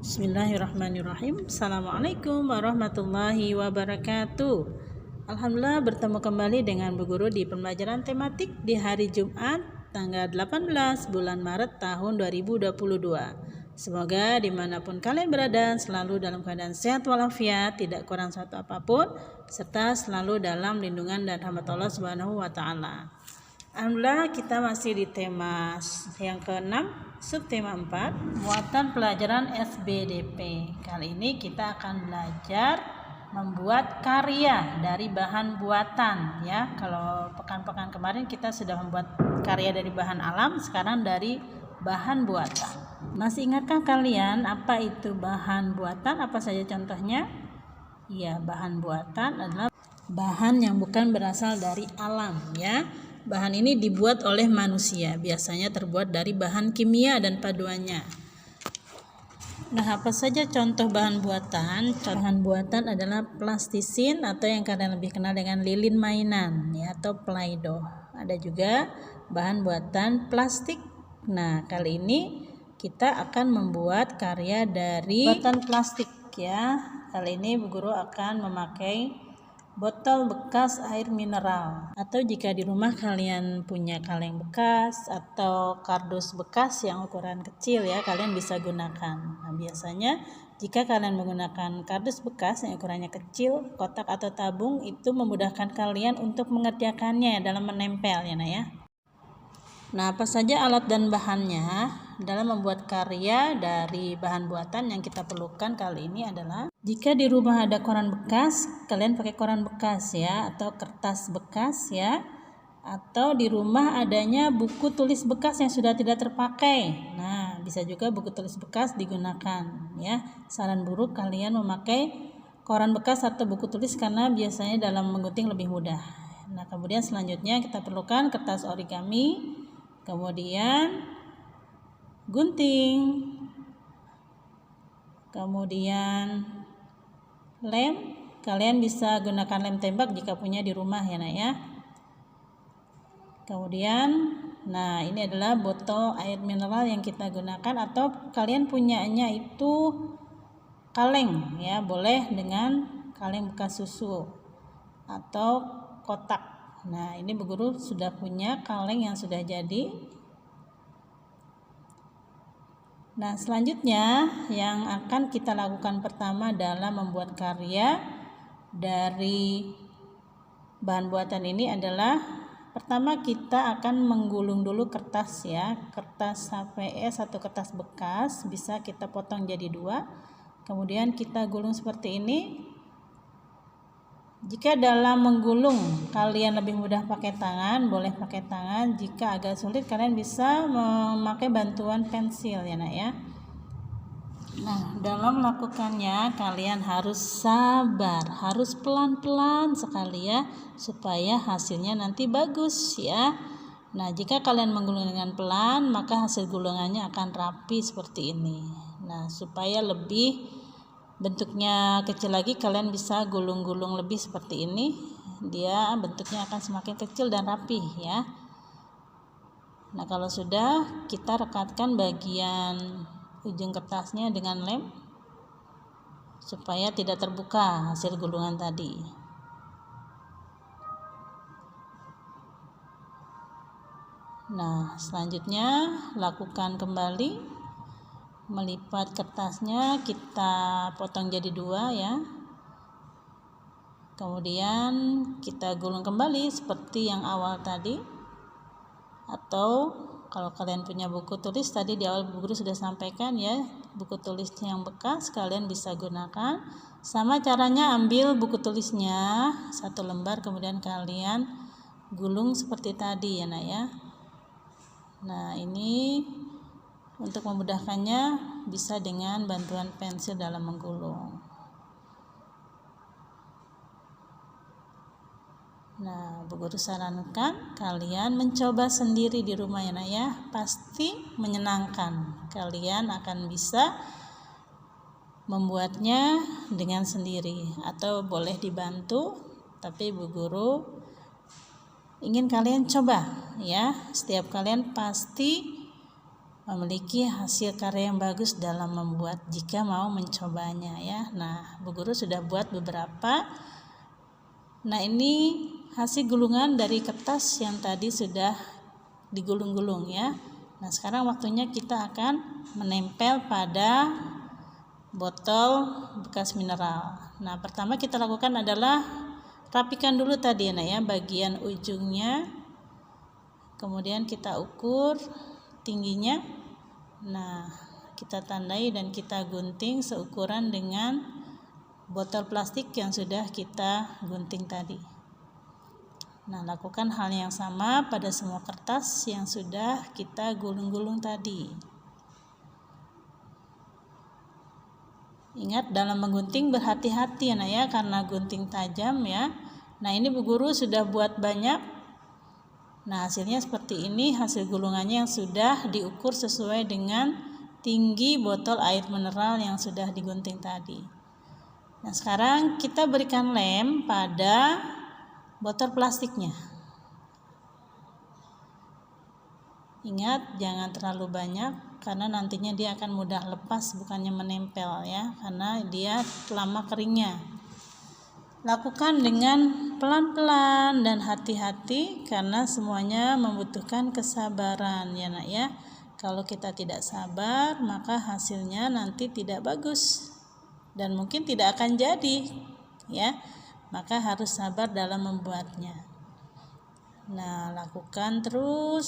Bismillahirrahmanirrahim. Assalamualaikum warahmatullahi wabarakatuh. Alhamdulillah bertemu kembali dengan Bu Guru di pembelajaran tematik di hari Jumat tanggal 18 bulan Maret tahun 2022. Semoga dimanapun kalian berada selalu dalam keadaan sehat walafiat, tidak kurang satu apapun, serta selalu dalam lindungan dan rahmat Allah Subhanahu wa Ta'ala. Alhamdulillah kita masih di tema yang ke-6, subtema 4, muatan pelajaran SBDP. Kali ini kita akan belajar membuat karya dari bahan buatan ya. Kalau pekan-pekan kemarin kita sudah membuat karya dari bahan alam, sekarang dari bahan buatan. Masih ingatkah kalian apa itu bahan buatan? Apa saja contohnya? Ya, bahan buatan adalah bahan yang bukan berasal dari alam ya. Bahan ini dibuat oleh manusia, biasanya terbuat dari bahan kimia dan paduannya. Nah, apa saja contoh bahan buatan? Bahan buatan adalah plastisin atau yang kalian lebih kenal dengan lilin mainan ya, atau play-doh. Ada juga bahan buatan plastik. Nah, kali ini kita akan membuat karya dari buatan plastik ya. Kali ini Bu Guru akan memakai botol bekas air mineral, atau jika di rumah kalian punya kaleng bekas atau kardus bekas yang ukuran kecil ya, kalian bisa gunakan. Nah, biasanya jika kalian menggunakan kardus bekas yang ukurannya kecil, kotak atau tabung, itu memudahkan kalian untuk mengerjakannya dalam menempel ya. Nah, apa saja alat dan bahannya dalam membuat karya dari bahan buatan yang kita perlukan kali ini adalah, jika di rumah ada koran bekas, kalian pakai koran bekas ya, atau kertas bekas ya, atau di rumah adanya buku tulis bekas yang sudah tidak terpakai. Nah, bisa juga buku tulis bekas digunakan ya. Saran buruk kalian memakai koran bekas atau buku tulis karena biasanya dalam menggunting lebih mudah. Nah, kemudian selanjutnya kita perlukan kertas origami, kemudian gunting, kemudian lem. Kalian bisa gunakan lem tembak jika punya di rumah ya nak ya. Kemudian nah, ini adalah botol air mineral yang kita gunakan, atau kalian punyanya itu kaleng ya, boleh dengan kaleng bekas susu atau kotak. Nah, ini Bu Guru sudah punya kaleng yang sudah jadi. Nah, selanjutnya yang akan kita lakukan pertama dalam membuat karya dari bahan buatan ini adalah, pertama kita akan menggulung dulu kertas ya. Kertas HVS atau kertas bekas bisa kita potong jadi dua, kemudian kita gulung seperti ini. Jika dalam menggulung kalian lebih mudah pakai tangan, boleh pakai tangan. Jika agak sulit, kalian bisa memakai bantuan pensil ya nak ya. Nah, dalam melakukannya kalian harus sabar, harus pelan-pelan sekali ya, supaya hasilnya nanti bagus ya. Nah, jika kalian menggulung dengan pelan, maka hasil gulungannya akan rapi seperti ini. Nah, supaya lebih bentuknya kecil lagi, kalian bisa gulung-gulung lebih seperti ini. Dia bentuknya akan semakin kecil dan rapi ya. Nah, kalau sudah, kita rekatkan bagian ujung kertasnya dengan lem supaya tidak terbuka hasil gulungan tadi. Nah, selanjutnya lakukan kembali. Melipat kertasnya, kita potong jadi dua ya. Kemudian kita gulung kembali seperti yang awal tadi. Atau kalau kalian punya buku tulis, tadi di awal Bu Guru sudah sampaikan ya, buku tulisnya yang bekas kalian bisa gunakan. Sama caranya, ambil buku tulisnya satu lembar, kemudian kalian gulung seperti tadi ya nak ya. Nah, ini untuk memudahkannya bisa dengan bantuan pensil dalam menggulung. Nah, Bu Guru sarankan kalian mencoba sendiri di rumah ya nak ya. Pasti menyenangkan. Kalian akan bisa membuatnya dengan sendiri atau boleh dibantu, tapi Bu Guru ingin kalian coba ya. Setiap kalian pasti memiliki hasil karya yang bagus dalam membuat jika mau mencobanya ya. Nah, Bu Guru sudah buat beberapa. Nah, ini hasil gulungan dari kertas yang tadi sudah digulung-gulung ya. Nah, sekarang waktunya kita akan menempel pada botol bekas mineral. Nah, pertama kita lakukan adalah rapikan dulu tadi ya bagian ujungnya. Kemudian kita ukur tingginya. Nah, kita tandai dan kita gunting seukuran dengan botol plastik yang sudah kita gunting tadi. Nah, lakukan hal yang sama pada semua kertas yang sudah kita gulung-gulung tadi. Ingat dalam menggunting berhati-hati ya karena gunting tajam ya. Nah, ini Bu Guru sudah buat banyak. Nah, hasilnya seperti ini, hasil gulungannya yang sudah diukur sesuai dengan tinggi botol air mineral yang sudah digunting tadi. Nah, sekarang kita berikan lem pada botol plastiknya. Ingat jangan terlalu banyak karena nantinya dia akan mudah lepas bukannya menempel ya, karena dia lama keringnya. Lakukan dengan pelan-pelan dan hati-hati karena semuanya membutuhkan kesabaran ya Nak ya. Kalau kita tidak sabar maka hasilnya nanti tidak bagus dan mungkin tidak akan jadi ya. Maka harus sabar dalam membuatnya. Nah, lakukan terus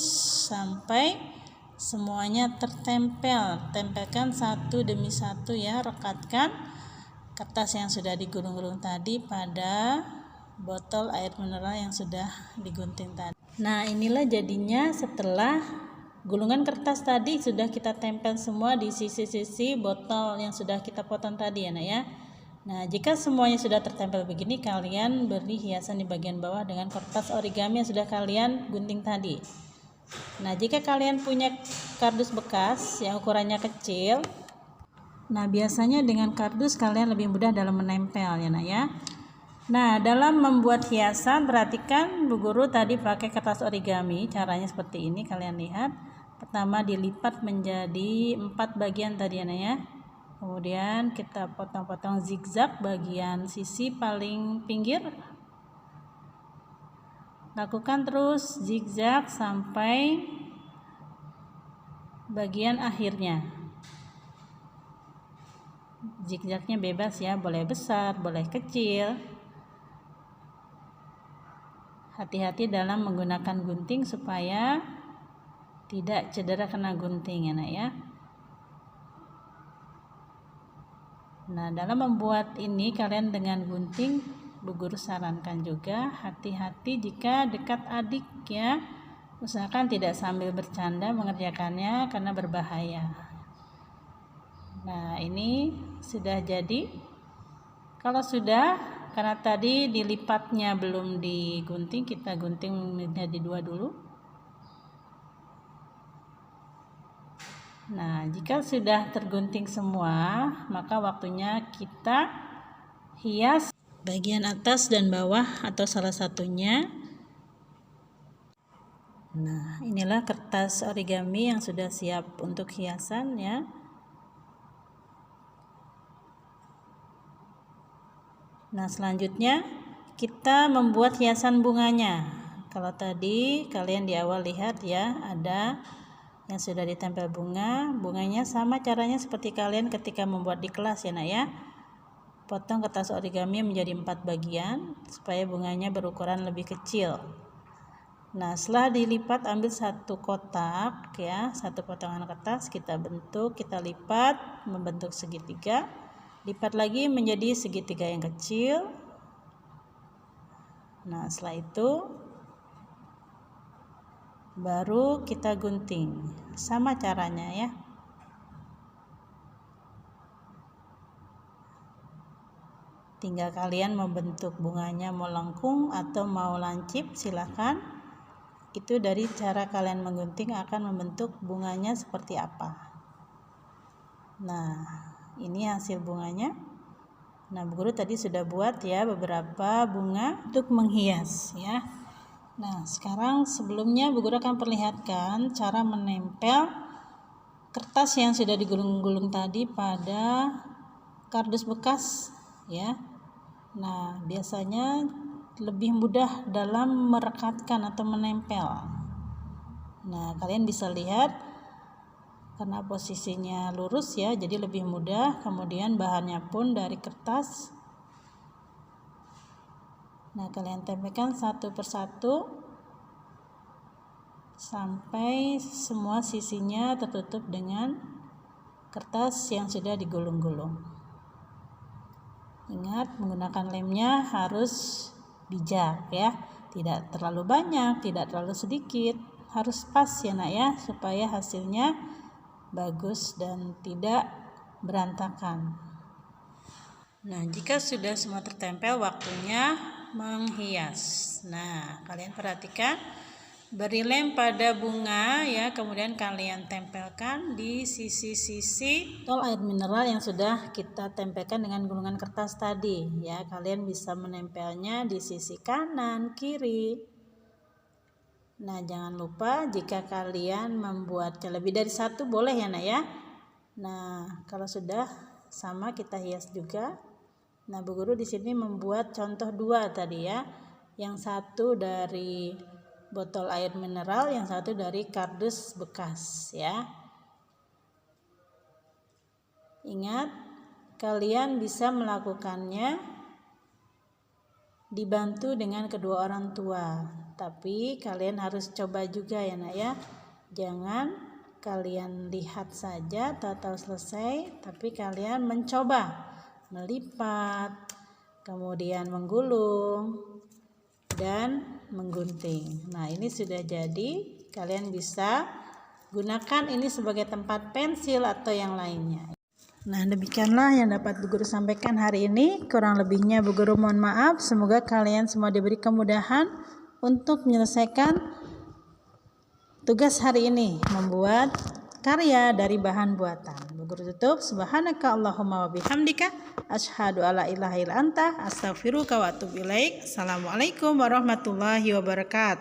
sampai semuanya tertempel. Tempelkan satu demi satu ya, rekatkan kertas yang sudah digulung-gulung tadi pada botol air mineral yang sudah digunting tadi. Nah, inilah jadinya setelah gulungan kertas tadi sudah kita tempel semua di sisi-sisi botol yang sudah kita potong tadi ya Nak ya. Nah, jika semuanya sudah tertempel begini, kalian beri hiasan di bagian bawah dengan kertas origami yang sudah kalian gunting tadi. Nah, jika kalian punya kardus bekas yang ukurannya kecil, nah biasanya dengan kardus kalian lebih mudah dalam menempel ya Nak ya. Nah, dalam membuat hiasan perhatikan Bu Guru tadi pakai kertas origami. Caranya seperti ini, kalian lihat. Pertama dilipat menjadi 4 bagian tadi ya Nak ya. Kemudian kita potong-potong zigzag bagian sisi paling pinggir. Lakukan terus zigzag sampai bagian akhirnya. Zigzagnya bebas ya, boleh besar, boleh kecil. Hati-hati dalam menggunakan gunting supaya tidak cedera kena gunting ya Nak ya. Nah, dalam membuat ini kalian dengan gunting, Bu Guru sarankan juga hati-hati jika dekat adik ya. Usahakan tidak sambil bercanda mengerjakannya karena berbahaya. Nah, ini sudah jadi. Kalau sudah, karena tadi dilipatnya belum digunting, kita gunting menjadi 2 dulu. Nah, jika sudah tergunting semua, maka waktunya kita hias bagian atas dan bawah atau salah satunya. Nah, inilah kertas origami yang sudah siap untuk hiasan ya. Nah, selanjutnya kita membuat hiasan bunganya. Kalau tadi kalian di awal lihat ya, ada yang sudah ditempel bunganya sama caranya seperti kalian ketika membuat di kelas ya Nak ya. Potong kertas origami menjadi 4 bagian supaya bunganya berukuran lebih kecil. Nah, setelah dilipat ambil satu kotak ya, satu potongan kertas kita bentuk, kita lipat membentuk segitiga. Lipat lagi menjadi segitiga yang kecil. Nah, setelah itu baru kita gunting. Sama caranya ya. Tinggal kalian membentuk bunganya mau lengkung atau mau lancip, silahkan. Itu dari cara kalian menggunting akan membentuk bunganya seperti apa. Nah, ini hasil bunganya. Nah, Bu Guru tadi sudah buat ya beberapa bunga untuk menghias ya. Nah, sekarang sebelumnya Bu Guru akan perlihatkan cara menempel kertas yang sudah digulung-gulung tadi pada kardus bekas ya. Nah, biasanya lebih mudah dalam merekatkan atau menempel. Nah, kalian bisa lihat karena posisinya lurus ya, jadi lebih mudah. Kemudian bahannya pun dari kertas. Nah, kalian tempelkan satu persatu sampai semua sisinya tertutup dengan kertas yang sudah digulung-gulung. Ingat, menggunakan lemnya harus bijak ya, tidak terlalu banyak, tidak terlalu sedikit, harus pas ya nak ya, supaya hasilnya bagus dan tidak berantakan. Nah, jika sudah semua tertempel, waktunya menghias. Nah, kalian perhatikan, beri lem pada bunga ya, kemudian kalian tempelkan di sisi-sisi botol air mineral yang sudah kita tempelkan dengan gulungan kertas tadi ya. Kalian bisa menempelnya di sisi kanan, kiri. Nah, jangan lupa jika kalian membuatnya lebih dari satu boleh ya nak ya. Nah, kalau sudah sama kita hias juga. Nah, Bu Guru di sini membuat contoh 2 tadi ya. Yang satu dari botol air mineral, yang satu dari kardus bekas ya. Ingat, kalian bisa melakukannya dibantu dengan kedua orang tua, tapi kalian harus coba juga ya nak ya. Jangan kalian lihat saja tahu selesai, tapi kalian mencoba melipat, kemudian menggulung dan menggunting. Nah, ini sudah jadi. Kalian bisa gunakan ini sebagai tempat pensil atau yang lainnya. Nah, demikianlah yang dapat Bu Guru sampaikan hari ini. Kurang lebihnya Bu Guru mohon maaf. Semoga kalian semua diberi kemudahan untuk menyelesaikan tugas hari ini, membuat karya dari bahan buatan. Bu Guru tutup, subhanaka Allahumma wa bihamdika asyhadu alla ilaha illa anta astaghfiruka wa atubu ilaik. Assalamualaikum warahmatullahi wabarakatuh.